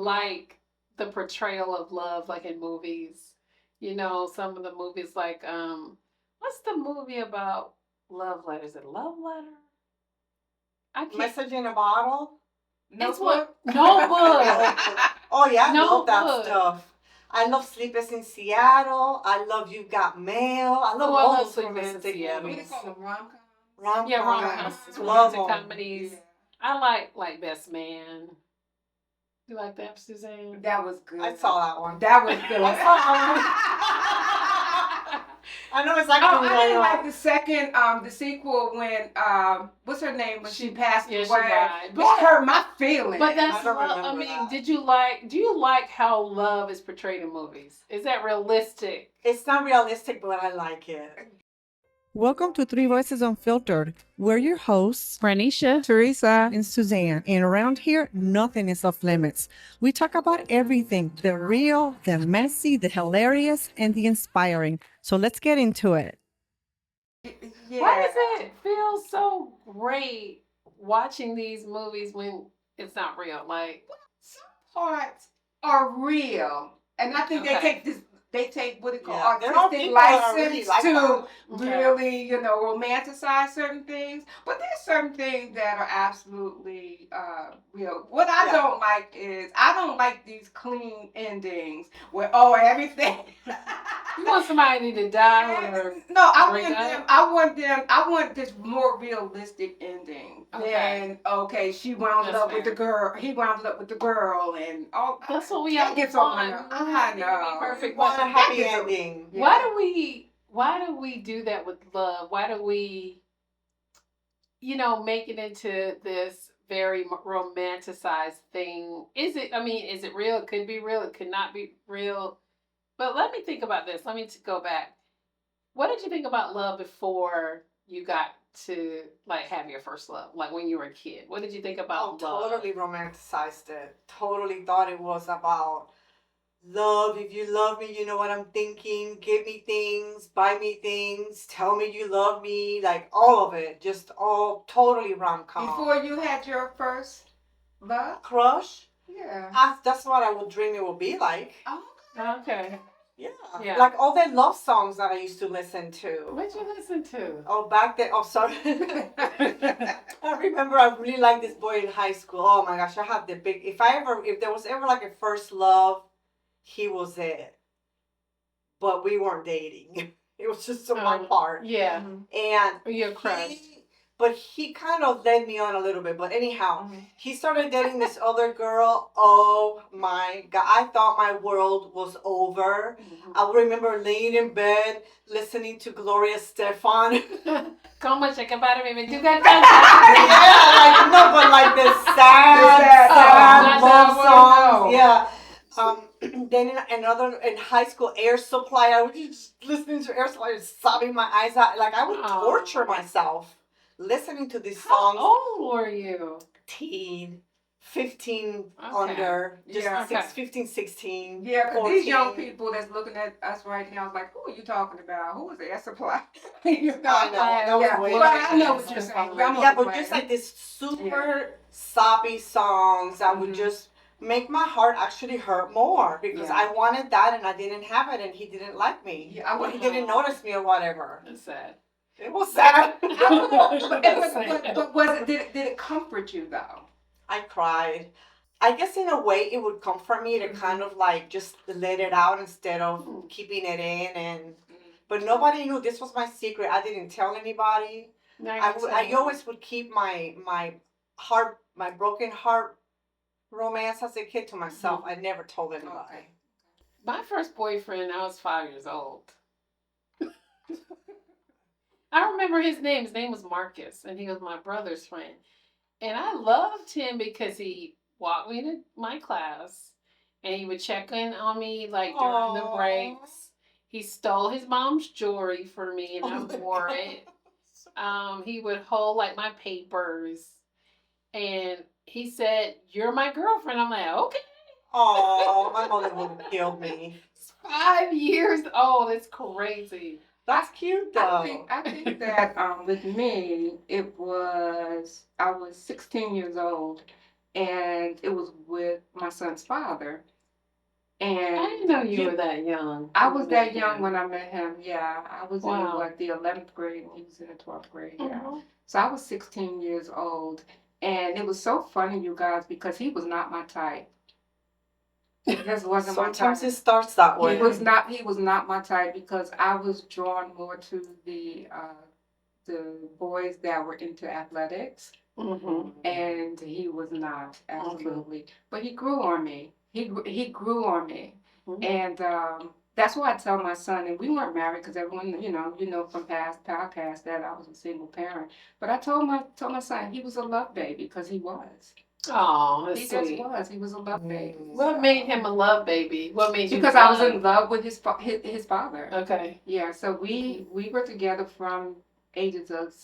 like the portrayal of love, like in movies. You know, some of the movies, like what's the movie about love letters? Is it Love Letter? I can't. Message in a bottle. It's what Notebook. Oh yeah, I love that Notebook. stuff. I love Sleepless in Seattle. I love You Got Mail. I love Oh, I all love those Sleepless in romantic Seattle. What do you movies. call them? Rom-coms? Rom-coms. Yeah, rom-coms, Love romantic 'em. comedies. Yeah. I like Best Man. You like that, Suzanne? That was good. I saw that one. That was good. I know exactly Oh, what I didn't you're like the second, the sequel when, what's her name when she passed Yeah, away. she died. It hurt my feelings. But that's I don't love. I remember mean, that. do you like how love is portrayed in movies? Is that realistic? It's not realistic, but I like it. Welcome to Three Voices Unfiltered. We're your hosts, Ranisha. Teresa and Suzanne. And around here, nothing is off limits. We talk about everything, the real, the messy, the hilarious, and the inspiring. So let's get into it. Yeah. Why does it feel so great watching these movies when it's not real? Like, Some parts are real, and I think Okay. they take what they call Yeah, there are artistic people that are license really like to that. Okay. really, romanticize certain things. But there's certain things that are absolutely real. What I don't like is I don't like these clean endings where everything. you want somebody to die or No, I break want up? them. I want this more realistic ending. Okay. Than she wound That's up with fair. the girl. He wound up with the girl, and all. That's what we that all gets on my want. nerves. We I want it to be know. perfect. Want a But happy gets- ending. Yeah. why do we do that with love? Why do we, make it into this very romanticized thing? Is it real? It could be real. It could not be real. But let me think about this. Let me go back. What did you think about love before you got to have your first love? Like when you were a kid. What did you think about love? Totally romanticized it. Totally thought it was about love. If you love me, you know what I'm thinking. Give me things, buy me things, tell me you love me. Like all of it. Just all totally rom-com. Before you had your first love? Crush? Yeah. That's what I would dream it would be like. Oh, Okay. Yeah. Like all the love songs that I used to listen to. What'd you listen to? Oh, back then. Oh, sorry. I remember I really liked this boy in high school. Oh my gosh, I had the big. If there was ever like a first love, he was it. But we weren't dating. It was just on my part. Yeah. And You're crushed. but he kind of led me on a little bit. But anyhow, he started dating this other girl. Oh my God. I thought my world was over. I remember laying in bed listening to Gloria Stefan. Como se acabaron de do that Yeah, no, but like the sad love songs. Yeah. Then in high school, Air Supply, I was just listening to Air Supply, sobbing my eyes out. Like I would torture myself listening to these songs. How old were you? 15 Okay. under, just Yeah. 15, 16. Yeah, because these 14. young people that's looking at us right now is like, who are you talking about? Who is Air Supply? You know, I know. That was yeah, way but back I know then. what you're saying. I'm Yeah, only but playing. just like this super soppy songs that would just make my heart actually hurt more because I wanted that and I didn't have it and he didn't like me. Yeah, Or he didn't notice me or whatever. It's sad. It was sad. But was it? Did it comfort you though? I cried. I guess in a way it would comfort me to kind of like just let it out instead of keeping it in but nobody knew this was my secret. I didn't tell anybody. I always would keep my heart, my broken heart romance as a kid to myself. I never told anybody. Okay. My first boyfriend, I was 5 years old. I remember his name. His name was Marcus, and he was my brother's friend. And I loved him because he walked me to my class, and he would check in on me like during the breaks. He stole his mom's jewelry for me, and I wore it. He would hold like my papers, and he said, "You're my girlfriend." I'm like, "Okay." Oh, my mother would have killed me. 5 years old. It's crazy. That's cute though. I think that with me, I was 16 years old, and it was with my son's father. I And didn't know you were that young. I was that young when I met him. Yeah, I was in Wow. the 11th grade and he was in the 12th grade. Yeah. Mhm. So I was 16 years old. And it was so funny, you guys, because he was not my type. He just wasn't my type. Sometimes it starts that way. He was not my type because I was drawn more to the boys that were into athletics. Mhm. And he was not, absolutely. But he grew on me. He grew on me. Mhm. And that's why I tell my son, and we weren't married because everyone, you know from past podcasts that I was a single parent. But I told my son he was a love baby because he was. Oh, that's He sweet. just was. He was a love baby. What made him a love baby? What made you? Because I was in love with his father. Okay. Yeah, so we were together from ages of,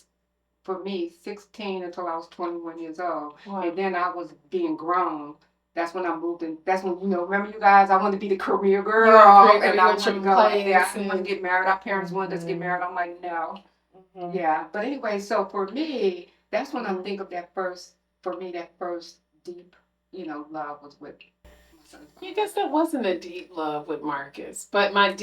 for me, 16 until I was 21 years old. Wow. And then I was being grown. That's when I moved in. That's when, remember you guys, I wanted to be the career girl. And I wanted to go like that. I didn't want to get married. Our parents wanted us to get married. I'm like, no. Mhm. Yeah. But anyway, so for me, that's when I think of that first deep, love was with my son. I guess that wasn't a deep love with Marcus, but my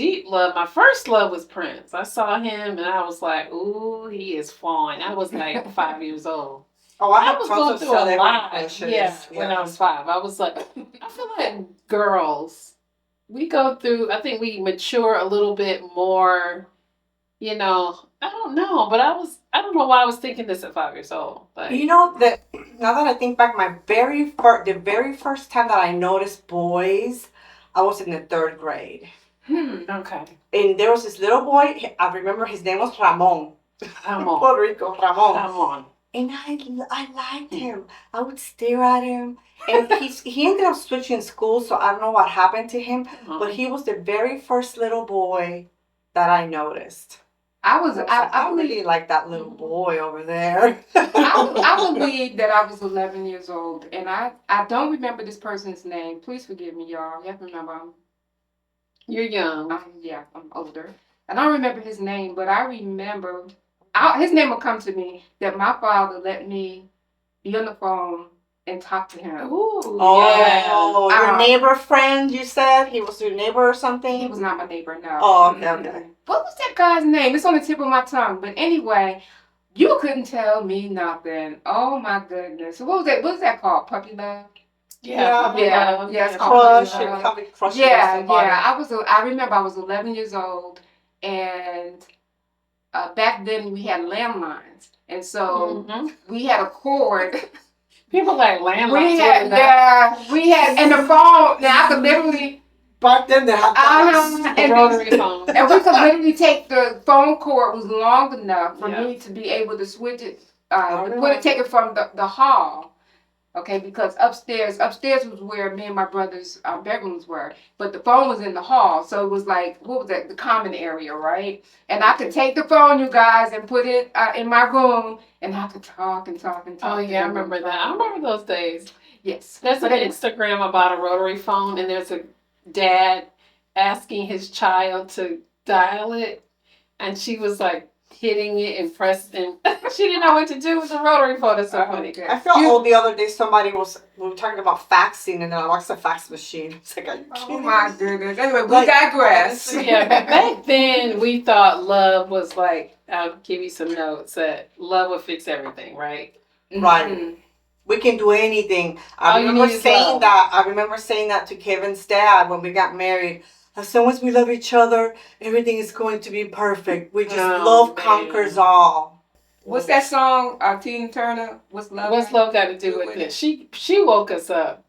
first love was Prince. I saw him and I was like, "Ooh, he is fine." I was like 5 years old. Oh, I I had was tons going of through a celebrity lot. crushes. Yeah, when I was 5, I was like, I feel like girls, we go through. I think we mature a little bit more. I don't know, but I don't know why I was thinking this at 5 years old. Like, That now that I think back, the very first time that I noticed boys, I was in the 3rd grade, okay, and there was this little boy. I remember his name was Ramon. I'm on. Puerto Rico, Ramon. I'm on. And I liked him. I would stare at him, and he ended up switching schools, so I don't know what happened to him. But he was the very first little boy that I noticed. I really like that little boy over there. I believe that I was 11 years old, and I don't remember this person's name. Please forgive me, y'all. You have to remember You're young. I'm older. I don't remember his name, but I remember his name will come to me that my father let me be on the phone and talk to him. Ooh, Oh, your neighbor friend, you said? He was your neighbor or something? He was not my neighbor, no. Oh, okay. What was that guy's name? It's on the tip of my tongue. But anyway, you couldn't tell me nothing. Oh my goodness. So what was that called? Puppy love? Yeah. It's called Crush. Puppy Love. Probably crush. I remember I was 11 years old, and back then we had landlines, and so we had a cord. People like landlines. We had, and the phone. Now I could literally. Back then they had rotary phone. And we could literally take the phone cord was long enough for me to be able to switch it, take it from the hall. Okay, because upstairs was where me and my brother's bedrooms were, but the phone was in the hall, so it was like, what was that? The common area, right? And I could take the phone, you guys, and put it in my room, and I could talk and talk and talk. Oh yeah, I remember that. I remember those days. Yes. There's an Instagram about a rotary phone, and there's a dad asking his child to dial it, and she was like hitting it and pressing. She didn't know what to do with the rotary phone. It's so funny. I felt old the other day. We were talking about faxing, and then I watched the fax machine. It's like, oh my goodness. Anyway, we digress. Yeah, but back then we thought love was like, I'll give you some notes that love would fix everything, right? Right. Mm-hmm. We can do anything. I remember saying that to Kevin's dad when we got married. As long as we love each other, everything is going to be perfect. We just love conquers all. What's that song, Tina Turner? What's love got to do with it? She woke us up.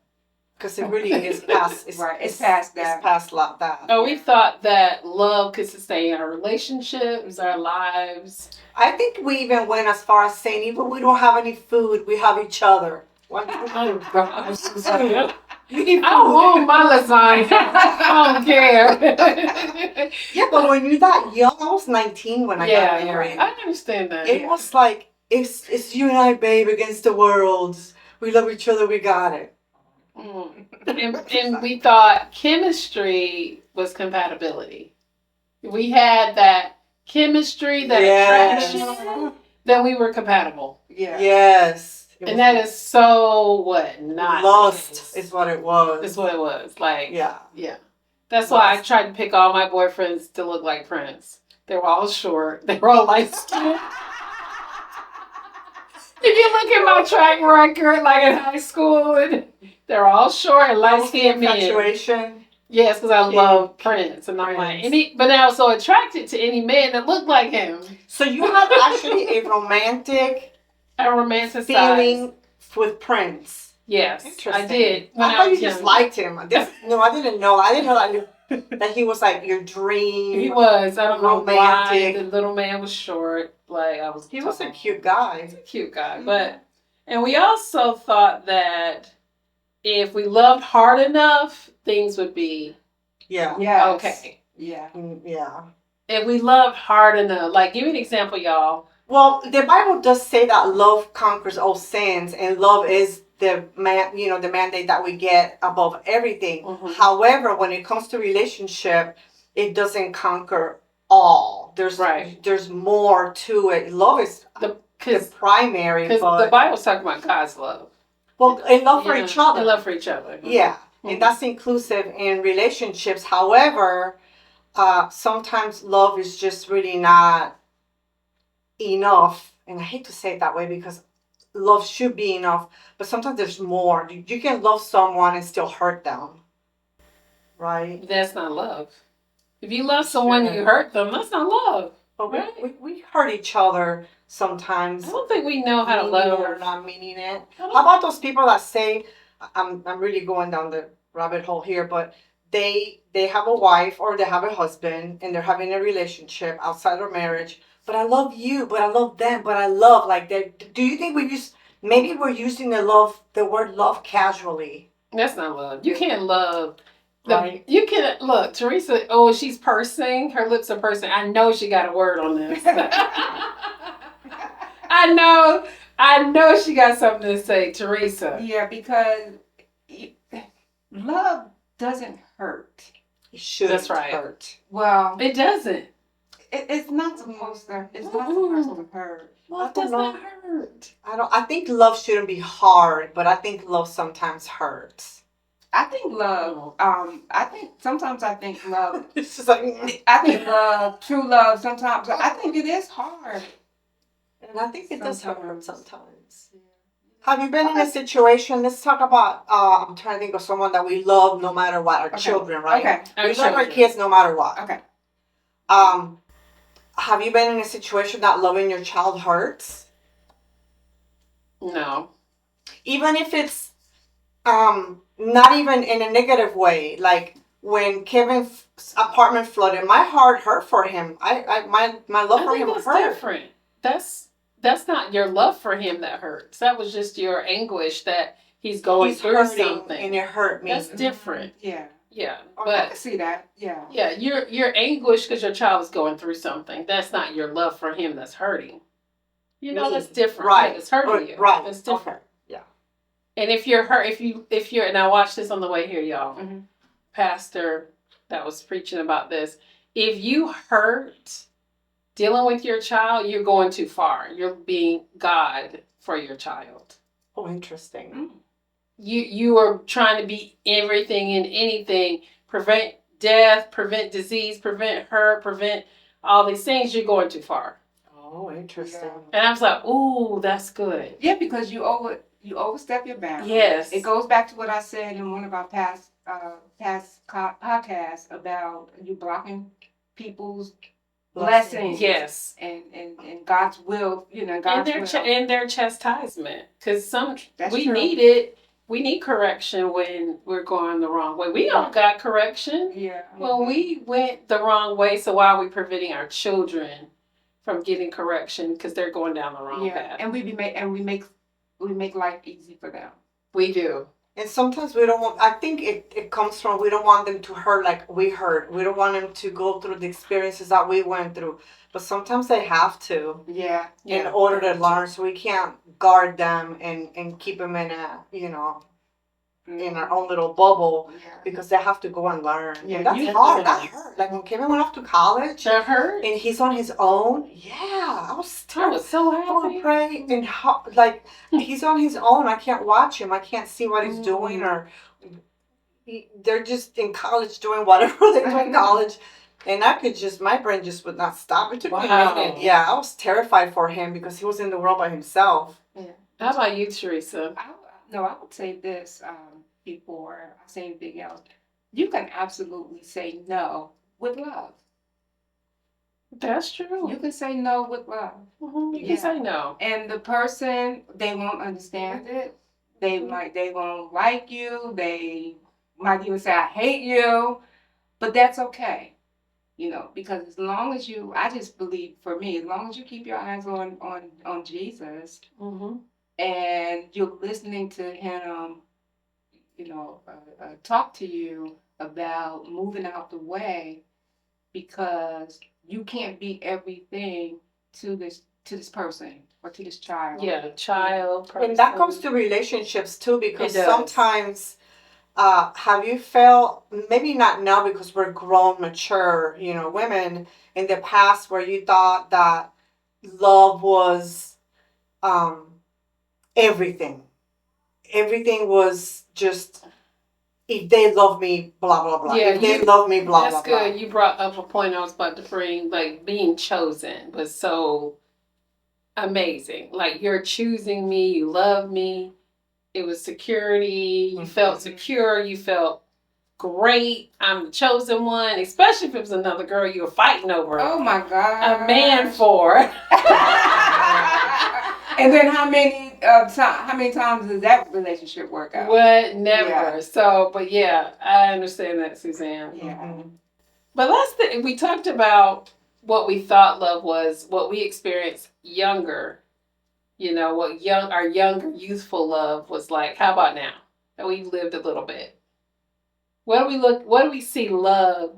Because it really is past. It's past that. It's past that. Oh, we thought that love could sustain our relationships, our lives. I think we even went as far as saying, even we don't have any food, we have each other. Oh, gosh. I want my lasagna. I don't care. Yeah, but when you're that young, I was 19 when I got married. I understand that. It was like, it's you and I, babe, against the world. We love each other, we got it. And we thought chemistry was compatibility. We had that chemistry, that attraction, that we were compatible. Yeah. Yes. And that is so what? Not lust is what it was. Is what it was. Like, Yeah. Yeah. That's why I tried to pick all my boyfriends to look like Prince. They were all short. They were all light skinned. If you look at my track record, like in high school, and they're all short and light skinned men. Infatuation. Yes, because I love Prince, and I'm like, but I was so attracted to any man that looked like him. So you had actually a romantic feeling with Prince. Yes, I did. I thought you just liked him. No, I didn't know. I didn't know that he was like your dream. He was. I don't know why romantic. the little man was short. Like He was a cute guy. He's a cute guy, but and we also thought that if we loved hard enough, things would be okay. Yeah. Yeah. If we loved hard enough, like give me an example, y'all. Well, the Bible does say that love conquers all sins, and love is the the mandate that we get above everything. Mm-hmm. However, when it comes to relationship, it doesn't conquer all. There's more to it. Love is the primary. Because the Bible's talking about God's love. Well, and love for each other. And love for each other. Yeah, and that's inclusive in relationships. However, sometimes love is just really not enough, and I hate to say it that way because love should be enough, but sometimes there's more. You can love someone and still hurt them, right? That's not love. If you love someone and you hurt them, that's not love. But right? we hurt each other sometimes. I don't think we know how to love or not meaning it. How about those people that say, I'm really going down the rabbit hole here, but they have a wife or they have a husband and they're having a relationship outside of marriage. But I love you, but I love them, but I love like that. Do you think maybe we're using the word love casually? That's not love. You can't love. Right. You can look, Teresa. Oh, she's pursing. Her lips are pursing. I know she got a word on this. I know she got something to say, Teresa. Yeah, because love doesn't hurt. It shouldn't That's right. hurt. Well, It doesn't. It's not supposed to. It's not supposed to hurt. Love does not hurt. I think love shouldn't be hard, but I think love sometimes hurts. I think love. Sometimes I think love. It's just like I think love, true love. Sometimes I think it is hard. And I think it does hurt sometimes. Have you been in a situation? Let's talk about. I'm trying to think of someone that we love no matter what. Our children, right? Okay. We love our kids no matter what. Okay. Have you been in a situation that loving your child hurts? No. Even if it's not even in a negative way. Like when Kevin's apartment flooded, my heart hurt for him. My love for him hurt. Different. That's not your love for him that hurts. That was just your anguish that he's going through something, and it hurt me. That's different. Yeah. Yeah, but I can see that. Yeah. Yeah, you're anguish because your child is going through something. That's not your love for him that's hurting. That's different. Right. It's hurting you. Right. It's different. Okay. Yeah. And if you're hurt, if you're, and I watched this on the way here, y'all. Mm-hmm. Pastor that was preaching about this. If you hurt dealing with your child, you're going too far. You're being God for your child. Oh, interesting. Mm-hmm. You are trying to be everything and anything, prevent death, prevent disease, prevent hurt, prevent all these things. You're going too far. Oh, interesting. And I was like, ooh, that's good. Yeah, because you overstep your boundaries. Yes. It goes back to what I said in one of our past podcasts about you blocking people's blessings. Yes. And God's will, God's will. And their chastisement. Because we true. need it. We need correction when we're going the wrong way. We all got correction. Yeah. Well, we went the wrong way, so why are we preventing our children from getting correction because they're going down the wrong path? And we make life easy for them. We do. And sometimes we don't want. I think it comes from we don't want them to hurt like we hurt. We don't want them to go through the experiences that we went through. But sometimes they have to. Yeah. In order to learn, so we can't guard them and keep them in a in our own little bubble Yeah. because they have to go and learn. Yeah, And that's you- hard. That hurt. Like when Kevin went off to college That hurt. and he's on his own. Yeah, I was I terrible. was so I would happy. pray and like he's on his own. I can't watch him. I can't see what he's doing, Mm. or they're just in college doing whatever they do in college. And I could just, my brain just would not stop. It took me a Wow. minute. Yeah, I was terrified for him because he was in the world by himself. How about you, Teresa? I would say this before I say anything else. You can absolutely say no with love. That's true. You can say no with love. You Yeah. can say no. And the person, they won't understand it. They won't like you. They might even say, I hate you. But that's okay. You know, because as long as you, I just believe for me, as long as you keep your eyes on Jesus and you're listening to him, you know, talk to you about moving out the way, because you can't be everything to this person or to this child. Yeah, child. And that person. comes to relationships too, because It does. sometimes, have you felt, maybe not now because we're grown, mature, you know, women, in the past where you thought that love was everything? Everything was just, if they love me, blah, blah, blah. Yeah, if they love me, blah, That's blah, good. blah. You brought up a point I was about to bring. Like, being chosen was so amazing. Like, you're choosing me, you love me. It was security. You felt secure. You felt great. I'm the chosen one. Especially if it was another girl you were fighting over. Oh my God. A man for. And then how many times does that relationship work out? What? Never. Yeah. So, but yeah, I understand that, Suzanne. Yeah. But we talked about what we thought love was, what we experienced younger. You know, what our younger, youthful love was like. How about now that we've lived a little bit? What do we see love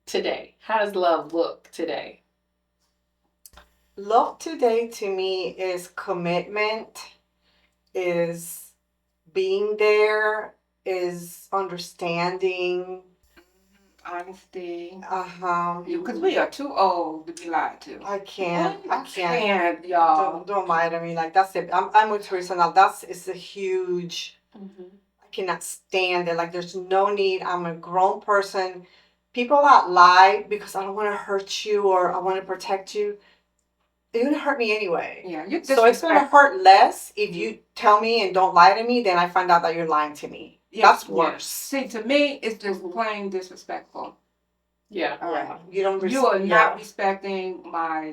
today? How does love look today? Love today to me is commitment, is being there, is understanding. Honesty. Because we are too old to be lied to. I can't, y'all. Don't lie to me. Like, that's it. I'm with Teresa now. It's a huge. I cannot stand it. Like, there's no need. I'm a grown person. People that lie because I don't want to hurt you or I want to protect you, they're gonna hurt me anyway. Yeah, you So it's gonna hurt less if you tell me and don't lie to me. Then I find out that you're lying to me. That's worse. See, to me, it's just plain disrespectful. Yeah. Yeah. You don't. You are not respecting my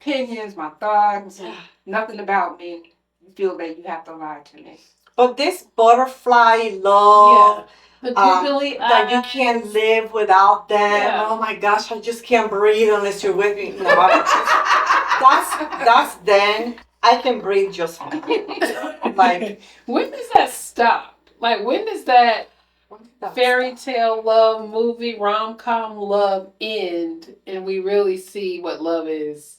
opinions, my thoughts, nothing about me. You feel that you have to lie to me. But this butterfly love. The googly that you can't live without them. Yeah. Oh my gosh, I just can't breathe unless you're with me. No, that's then I can breathe just fine. Like, when does that stop? Like, when does that fairy tale love, movie, rom-com love end, and we really see what love is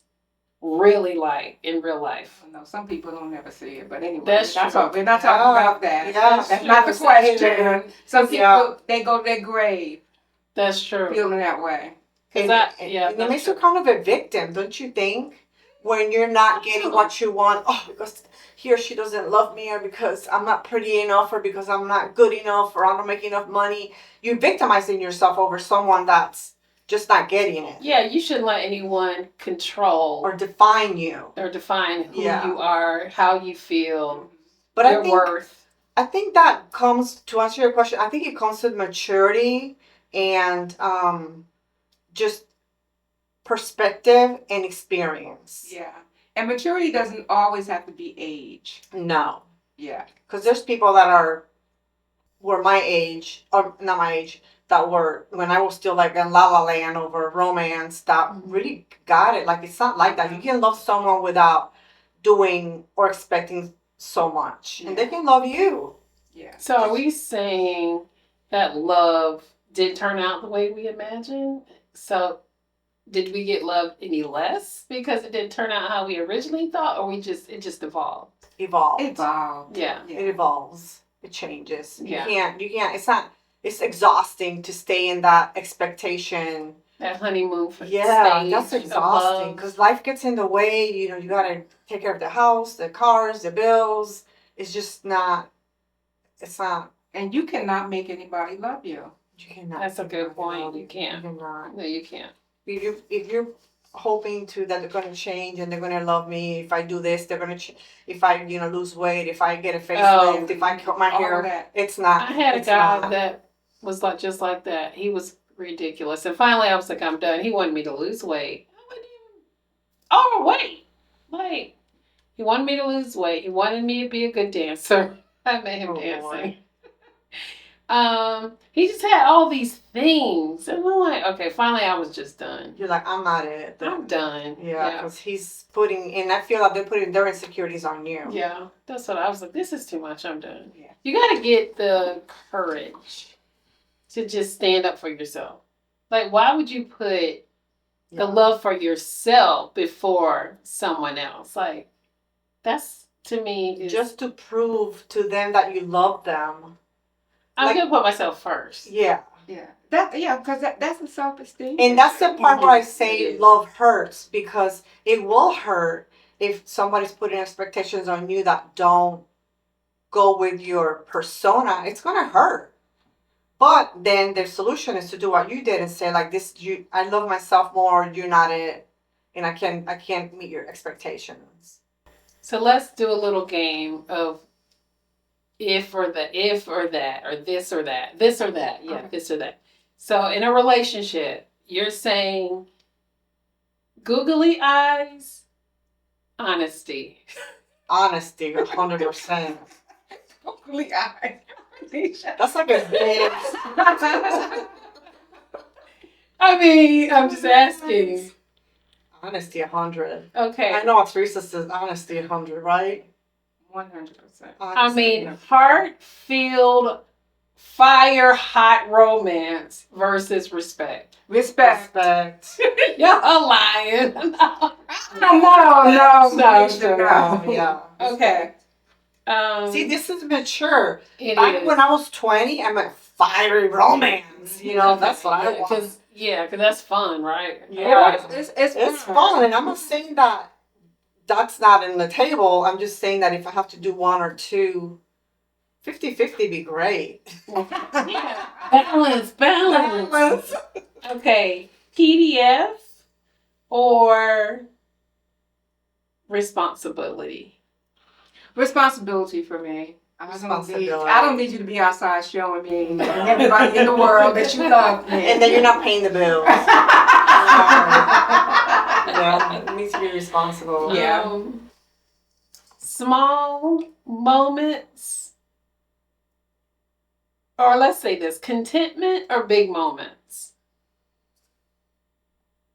really like in real life? No, some people don't ever see it, but anyway, That's true. we're not talking about that. Yeah, That's not the question. Some people, they go to their grave That's true. feeling that way. And it makes you kind of a victim, don't you think? When you're not getting what you want, because he or she doesn't love me, or because I'm not pretty enough, or because I'm not good enough, or I don't make enough money. You're victimizing yourself over someone that's just not getting it. Yeah, you shouldn't let anyone control Or define you. or define who you are, how you feel, but your worth. I think that comes, to answer your question, I think it comes with maturity and just perspective and experience. Yeah. And maturity doesn't always have to be age. No. Yeah. Because there's people that were my age, or not my age, that were, when I was still like in La La Land over romance, that really got it. Like, it's not like that. You can love someone without doing or expecting so much. And they can love you. Yeah. So are we saying that love did turn out the way we imagined? So did we get loved any less because it didn't turn out how we originally thought, or it just evolved? Evolved. Evolved. Yeah. It evolves. it changes. Yeah. You can't, it's exhausting to stay in that expectation. That honeymoon Yeah, stage that's of exhausting love. because life gets in the way. You gotta take care of the house, the cars, the bills. It's just not, it's not, And you cannot make anybody love you. you cannot. That's a good point. love You You can't. cannot. No, you can't. If you're hoping to that they're gonna change and they're gonna love me, if I do this, they're gonna if I lose weight, if I get a facelift, if I cut my All hair, of that. it's not. I had a it's guy not. that was like just like that. He was ridiculous, and finally I was like, I'm done. He wanted me to lose weight. I wasn't even overweight. Like he wanted me to lose weight. He wanted me to be a good dancer. I made him Oh, dancing. Lord. He just had all these things, and I'm like, okay, finally I was just done. You're like, I'm not it. I'm done. Yeah, because he's putting, and I feel like they're putting their insecurities on you. Yeah, that's what I was like. This is too much. I'm done. Yeah. You got to get the courage to just stand up for yourself. Like, why would you put the love for yourself before someone else? Like, that's to me is, Just to prove to them that you love them. I'm like- gonna put myself first. Yeah. Yeah. Because that's a self-esteem. And that's the part where I It say is. love hurts because it will hurt if somebody's putting expectations on you that don't go with your persona. It's gonna hurt. But then the solution is to do what you did and say like this: I love myself more. You're not it, and I can't meet your expectations. So let's do a little game of if or that, or this or that, this or that. Yeah, Okay. this or that. So in a relationship, you're saying googly eyes, honesty. Honesty, 100%. Googly eyes. That's like a big. I mean, I'm just asking. Honesty, 100. Okay. I know what Teresa says. Honesty, 100, right? 100%. I mean, heart-filled, fire-hot romance versus respect. Respect. Respect. Y'all lying. No. Yeah. Okay. See, this is mature. It Back is. when I was 20, I meant fiery romance. That's what I want. Because that's fun, right? Yeah. It's fun. And I'm not saying that that's not in the table. I'm just saying that if I have to do one or two, 50-50 be great. Yeah. Balance. Okay. PDF or responsibility? Responsibility for me. I Responsibility. don't need you to be outside showing me and everybody in the world that you love me. And then you're not paying the bills. Yeah, it needs to be responsible. Yeah. Small moments, or let's say this: contentment or big moments.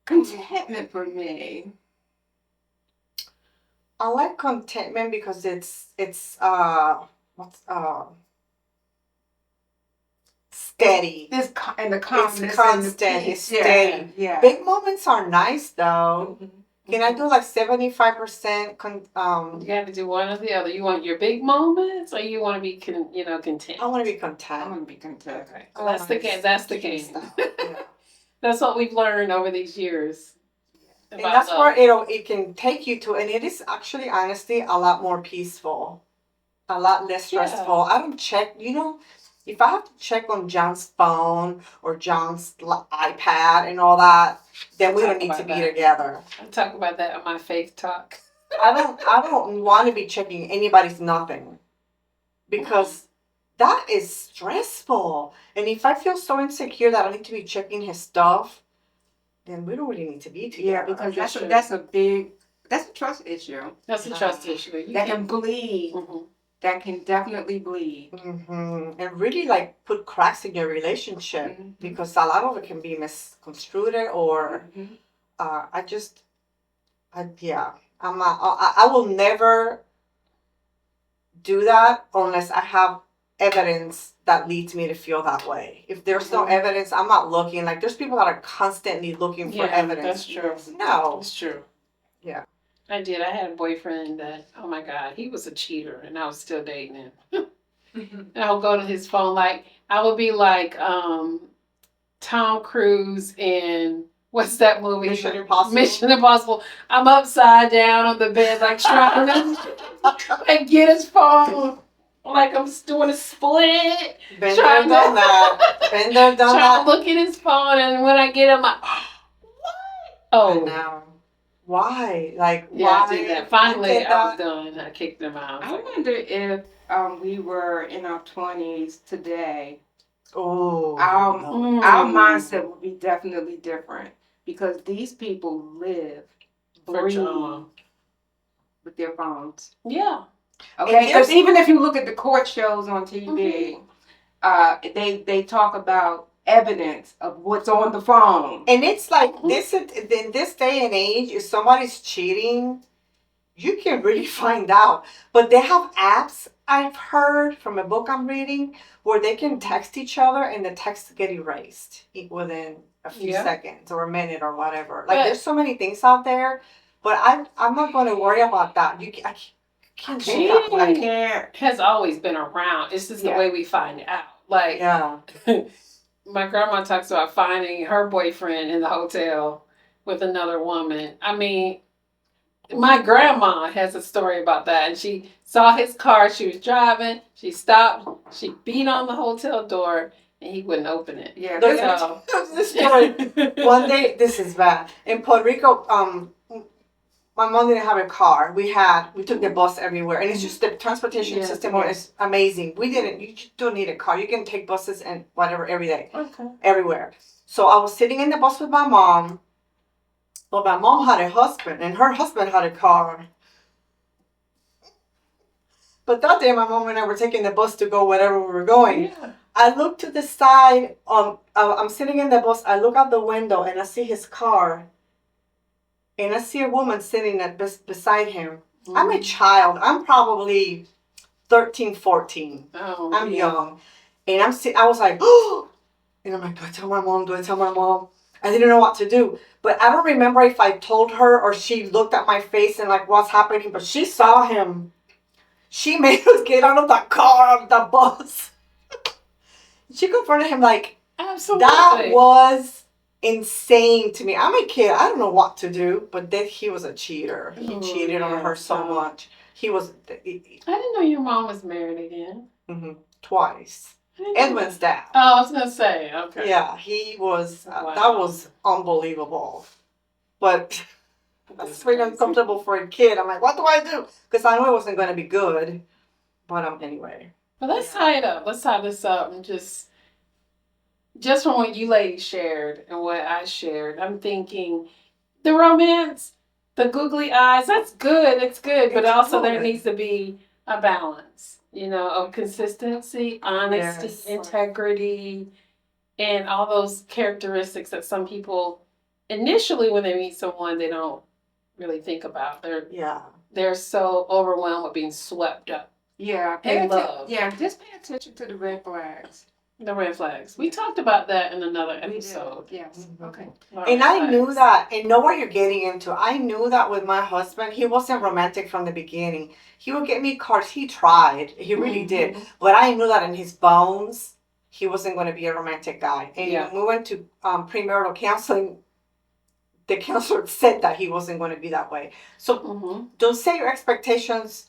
Contentment for me. I like contentment because it's steady. And the calmness. It's constant. And the It's peace. steady. Yeah. Big moments are nice though. Mhm. Can I do like 75%? You got to do one or the other. You want your big moments, or you want to be, content. I want to be I content. want to be content. Okay, Oh, that's the nice. game. That's the Keep it game. style. Yeah. That's what we've learned over these years. And about that's love. where it can take you to, and it is actually honestly a lot more peaceful, a lot less stressful. I don't check, if I have to check on John's phone or John's iPad and all that, then we don't need to be together. I talk about that on my faith talk. I don't want to be checking anybody's nothing because that is stressful. And if I feel so insecure that I need to be checking his stuff, then we don't really need to be together. Yeah, because that's a trust issue. That's a trust issue. You That can't- can bleed. Mhm. That can definitely bleed. And really put cracks in your relationship Mhm. because a lot of it can be misconstrued or Mhm. I will never do that unless I have evidence that leads me to feel that way. If there's no evidence, I'm not looking. Like there's people that are constantly looking for evidence. That's true. No. That's true. Yeah. I did. I had a boyfriend that, oh my God, he was a cheater, and I was still dating him. And I would go to his phone. Like, I would be like Tom Cruise in, what's that movie? Mission Impossible. Mission Impossible. I'm upside down on the bed, like trying to like, get his phone. Like I'm doing a split. Been there, done that. Been there, done Trying that. to look at his phone, and when I get him, like, oh. I know. Why? Like, Yeah, why? I did that. Finally, did I was that? done. I kicked him out. I wonder if we were in our 20s today, Oh. our mindset would be definitely different because these people live, For breathe drama. with their phones. Yeah. Okay, because even if you look at the court shows on TV, they talk about evidence of what's on the phone. And it's like this in this day and age, if somebody's cheating, you can really find out. But they have apps, I've heard from a book I'm reading, where they can text each other and the texts get erased within a few seconds or a minute or whatever. Like, there's so many things out there, but I'm not going to worry about that. I can't do that. Cheating I can't. has always been around. It's just the way we find out. Like, Yeah. my grandma talks about finding her boyfriend in the hotel with another woman. I mean, my grandma has a story about that, and she saw his car. She was driving. She stopped. She beat on the hotel door, and he wouldn't open it. Yeah, There's this story. One day, this is bad. In Puerto Rico, my mom didn't have a car. We took the bus everywhere, and it's just the transportation system is amazing. You just don't need a car. You can take buses and whatever every day, everywhere. So I was sitting in the bus with my mom. Well, my mom had a husband, and her husband had a car. But that day, my mom and I were taking the bus to go wherever we were going. Yeah. I look to the side. I'm sitting in the bus. I look out the window, and I see his car. And I see a woman sitting beside him. Mm-hmm. I'm a child. I'm probably 13, 14. Oh, I'm young. And I was like, oh! And I'm like, do I tell my mom? Do I tell my mom? I didn't know what to do. But I don't remember if I told her or she looked at my face and like, what's happening? But she saw him. She made us get out of the car, out of the bus. She confronted him like, absolutely. That was insane to me. I'm a kid. I don't know what to do. But then he was a cheater. He cheated on her so much. He was. I didn't know your mom was married again. Mm-hmm. Twice. Edwin's dad. Oh, I was gonna say. Okay. Yeah, he was. Wow. That was unbelievable. But that's really uncomfortable for a kid. I'm like, what do I do? Because I know it wasn't going to be good. But anyway. But let's tie it up. Let's tie this up and just from what you ladies shared and what I shared, I'm thinking the romance, the googly eyes, that's good. It's good. But also there needs to be a balance, of consistency, honesty, integrity, and all those characteristics that some people initially when they meet someone, they don't really think about. They're so overwhelmed with being swept up. Yeah. Just pay attention to the red flags. The red flags. We talked about that in another episode. Yes. Mm-hmm. Okay. And I knew that, and know what you're getting into. I knew that with my husband, he wasn't romantic from the beginning. He would get me cards. He tried. He really did. But I knew that in his bones, he wasn't going to be a romantic guy. And when we went to premarital counseling, the counselor said that he wasn't going to be that way. So don't set your expectations.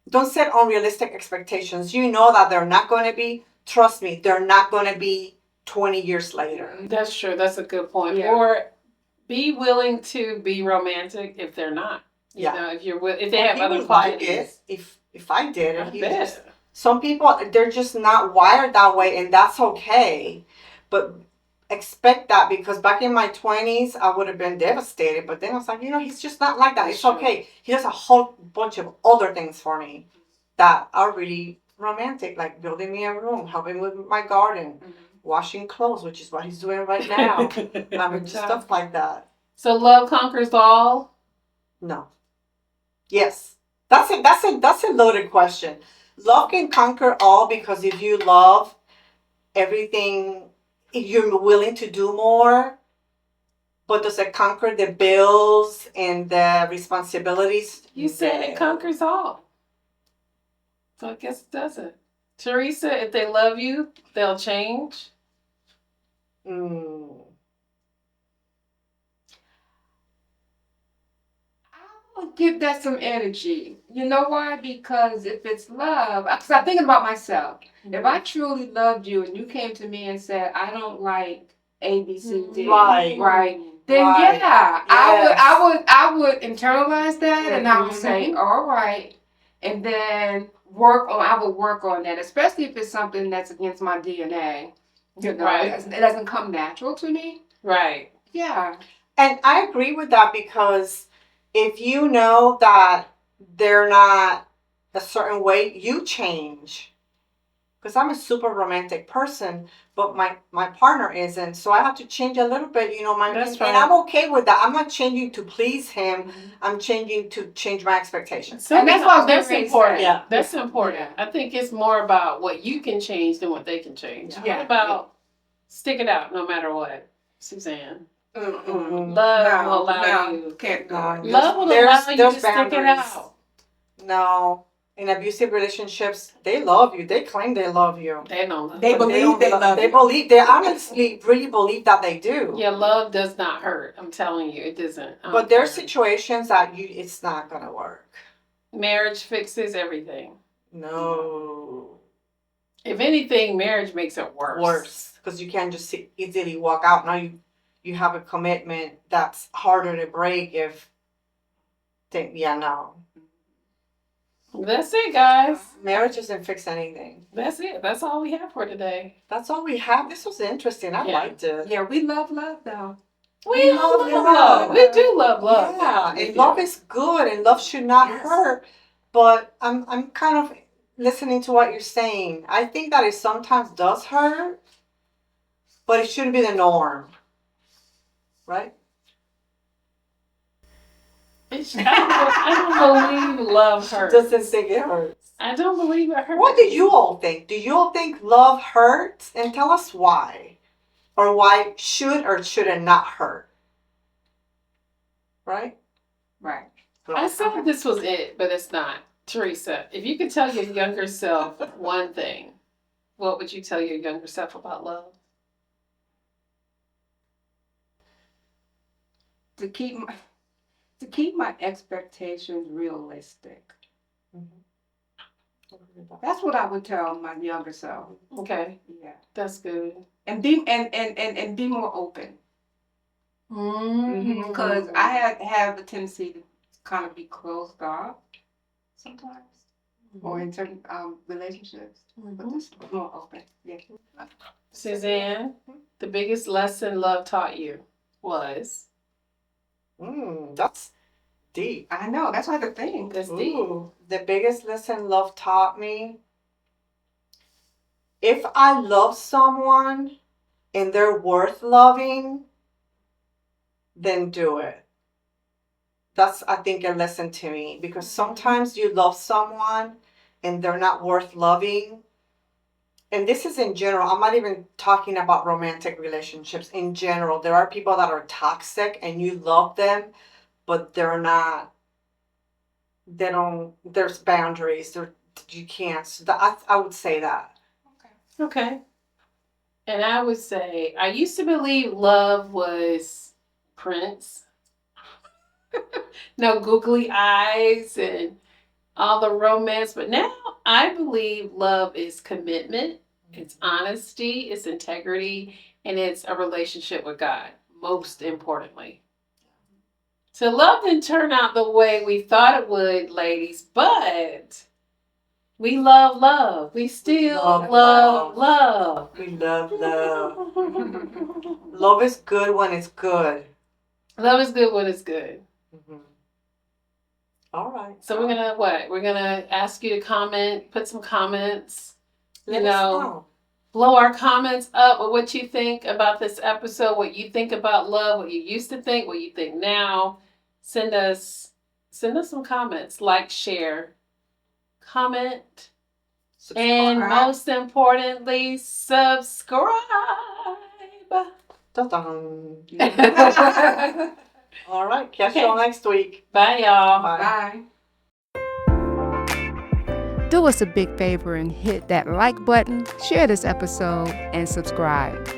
Don't set unrealistic expectations. You know that they're not going to be. Trust me, they're not going to be 20 years later. That's true. That's a good point. Yeah. Or be willing to be romantic if they're not. If they have other qualities. If I did it, some people, they're just not wired that way, and that's okay. But expect that, because back in my 20s, I would have been devastated. But then I was like, he's just not like that. It's okay. He does a whole bunch of other things for me that are really romantic, like building me a room, helping with my garden, washing clothes, which is what he's doing right now. Stuff like that. So love conquers all? No. Yes. That's a loaded question. Love can conquer all, because if you love everything, you're willing to do more. But does it conquer the bills and the responsibilities? You said it conquers all. So I guess it doesn't. Teresa, if they love you, they'll change. Mm. I would give that some energy. You know why? Because if it's love, because I'm thinking about myself. If I truly loved you and you came to me and said, I don't like A, B, C, D, Right. right? Then Right. yeah, Yes. I would internalize that and I would say, all right, and then I would work on that, especially if it's something that's against my DNA. You know, Right. it doesn't come natural to me. Right. Yeah. And I agree with that because if you know that they're not a certain way, you change. Because I'm a super romantic person, but my partner isn't. So I have to change a little bit, you know, That's and right. I'm okay with that. I'm not changing to please him. I'm changing to change my expectations. And that's what I was that's getting ready to important. say. Yeah. That's important. I think it's more about what you can change than what they can change. Yeah. What about stick it out no matter what, Suzanne? Mm-mm. Love will allow no, you. can't do No. it. Love will There's- allow you there's to stick it boundaries. out. No. In abusive relationships, they love you. They claim they love you. They don't love They you. But believe don't they lo- love They you. believe. They honestly really believe that they do. Yeah, love does not hurt. I'm telling you, it doesn't. But there's situations that it's not gonna work. Marriage fixes everything. No. If anything, marriage makes it worse. Worse, because you can't just easily walk out. Now you have a commitment that's harder to break if. No. That's it, guys. Marriage doesn't fix anything. That's it. That's all we have for today. That's all we have. This was interesting. I Yeah. liked it. Yeah, we love though. We love love love. love. We do love love. Yeah, we and do. love is good, and love should not Yes. hurt. But I'm kind of listening to what you're saying. I think that it sometimes does hurt, but it shouldn't be the norm, right? I don't believe love hurts. Doesn't think it hurts. I don't believe it hurts. What do you all think? Do you all think love hurts? And tell us why, or why should or shouldn't not hurt, right? Right. I said this was it, but it's not. Teresa, if you could tell your younger self one thing, what would you tell your younger self about love? To keep my expectations realistic. That's what I would tell my younger self. Okay, Yeah. that's good. And be more open. Because I have a tendency to kind of be closed off sometimes, or in certain relationships. But just more open. Yeah. Suzanne, the biggest lesson love taught you was? That's deep. I know. That's what the thing. That's deep. Ooh, the biggest lesson love taught me. If I love someone and they're worth loving, then do it. That's, I think, a lesson to me, because sometimes you love someone and they're not worth loving. And this is in general. I'm not even talking about romantic relationships. In general, there are people that are toxic and you love them, but they're not. They don't. There's boundaries. You can't. So I would say that. Okay. And I would say, I used to believe love was Prince. No googly eyes and all the romance. But now I believe love is commitment, it's honesty, it's integrity, and it's a relationship with God, most importantly. So love didn't turn out the way we thought it would, ladies, but we love love. We still love love. We love love. Love is good when it's good. Love is good when it's good. All right. So we're gonna what? We're gonna ask you to comment, put some comments. Let us know. Blow our comments up with what you think about this episode, what you think about love, what you used to think, what you think now. Send us some comments, like, share, comment, Subscribe. and most importantly, subscribe. Dun-dun. All right. Catch Okay. y'all next week. Bye, y'all. Bye. Bye. do us a big favor and hit that like button, share this episode, and subscribe.